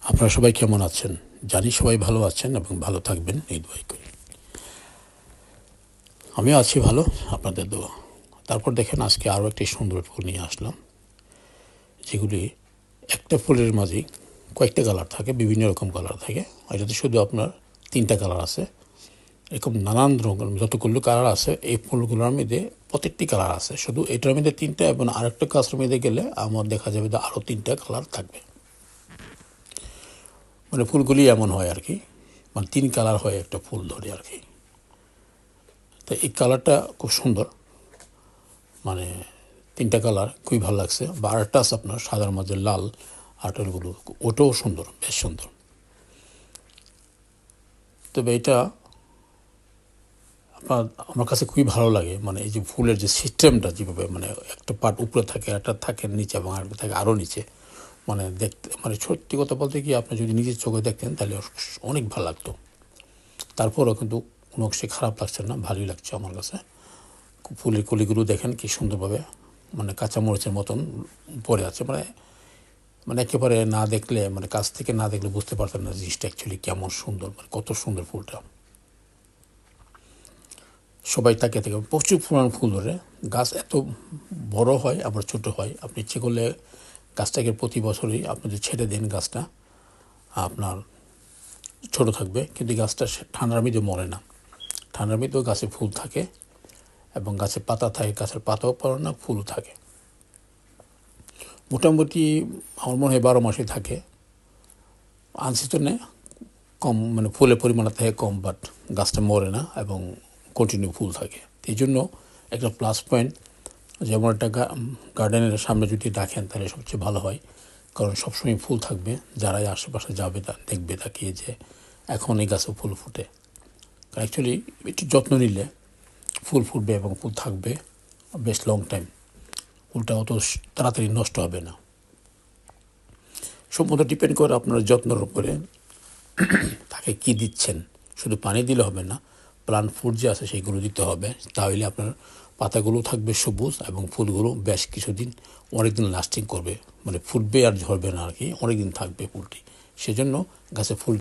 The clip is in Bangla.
আপনারা সবাই কেমন আছেন? জানি সবাই ভালো আছেন এবং ভালো থাকবেন এই দোয়াই করি। আমিও আছি ভালো, আপনাদের দোয়া। তারপর দেখেন আজকে আরও একটি সুন্দর ফুল নিয়ে আসলাম, যেগুলি একটা ফুলের মাঝেই কয়েকটা কালার থাকে, বিভিন্ন রকম কালার থাকে। এটাতে শুধু আপনার 3টা কালার আছে। এরকম নানান রকম যতগুলো কালার আছে এই ফুলগুলোর মধ্যে প্রত্যেকটি কালার আছে, শুধু এটার মধ্যে 3টা এবং আরেকটা গাছের মধ্যে গেলে আমার দেখা যাবে যে আরও 3টা কালার থাকবে। মানে ফুলগুলি এমন হয় আর কি, মানে 3 কালার হয় একটা ফুল ধরে আর কি। তো এই কালারটা খুব সুন্দর, মানে 3টা কালার খুবই ভালো লাগছে। বা আরেকটা আছে আপনার সাদার মাঝে লাল আটলগুলো, ওটাও সুন্দর, বেশ সুন্দর। তবে এটা আমার কাছে খুবই ভালো লাগে, মানে এই যে ফুলের যে সিস্টেমটা যেভাবে, মানে একটা পার্ট উপরে থাকে, একটা থাকে নিচে এবং আরেকটা থাকে আরও নিচে, মানে দেখতে, মানে সত্যি কথা বলতে কি আপনি যদি নিজের চোখে দেখতেন তাহলে অনেক ভালো লাগতো। তারপরও কিন্তু কোনো অংশে খারাপ লাগছে না, ভালোই লাগছে আমার কাছে। ফুলের কলিগুলো দেখেন কি সুন্দরভাবে, মানে কাঁচামরিচের মতন পড়ে আছে। মানে মানে একেবারে না দেখলে, মানে কাছ থেকে না দেখলে বুঝতে পারতেন না জিনিসটা অ্যাকচুয়ালি কেমন সুন্দর, মানে কত সুন্দর ফুলটা। সবাই তাকিয়ে থেকে প্রচুর পরিমাণ ফুল ধরে, গাছ এত বড় হয় আবার ছোট হয়। আপনি ইচ্ছে করলে গাছটাকে প্রতি বছরই আপনি যদি ছেড়ে দেন, গাছটা আপনার ছোট থাকবে, কিন্তু গাছটা ঠান্ডার মধ্যে মরে না। ঠান্ডার মধ্যেও গাছে ফুল থাকে এবং গাছে পাতা থাকে, গাছের পাতাও পড়ে না, ফুলও থাকে। মোটামুটি আমার মনে হয় 12 মাসই থাকে। আনসিজনে কম, মানে ফুলের পরিমাণটা থাকে কম, বাট গাছটা মরে না এবং কন্টিনিউ ফুল থাকে। এই জন্য একটা প্লাস পয়েন্ট, যেমন একটা গার্ডেনের সামনে যদি রাখেন তাহলে সবচেয়ে ভালো হয়, কারণ সবসময় ফুল থাকবে। যারাই আশেপাশে যাবে তা দেখবে তাকিয়ে যে এখন এই গাছে ফুল ফুটে। অ্যাকচুয়ালি একটু যত্ন নিলে ফুল ফুটবে এবং ফুল থাকবে বেশ লং টাইম। ফুলটা অত তাড়াতাড়ি নষ্ট হবে না। সম্পূর্ণ ডিপেন্ড করে আপনার যত্নের উপরে, তাকে কি দিচ্ছেন। শুধু পানি দিলে হবে না, প্লান্ট ফুড যে আছে সেইগুলো দিতে হবে। তাহলে আপনার পাতাগুলো থাকবে সবুজ এবং ফুলগুলো বেশ কিছুদিন, অনেকদিন লাস্টিং করবে, মানে ফুটবে আর ঝরবে না আর কি, অনেকদিন থাকবে ফুলটি। সেজন্য গাছে ফুল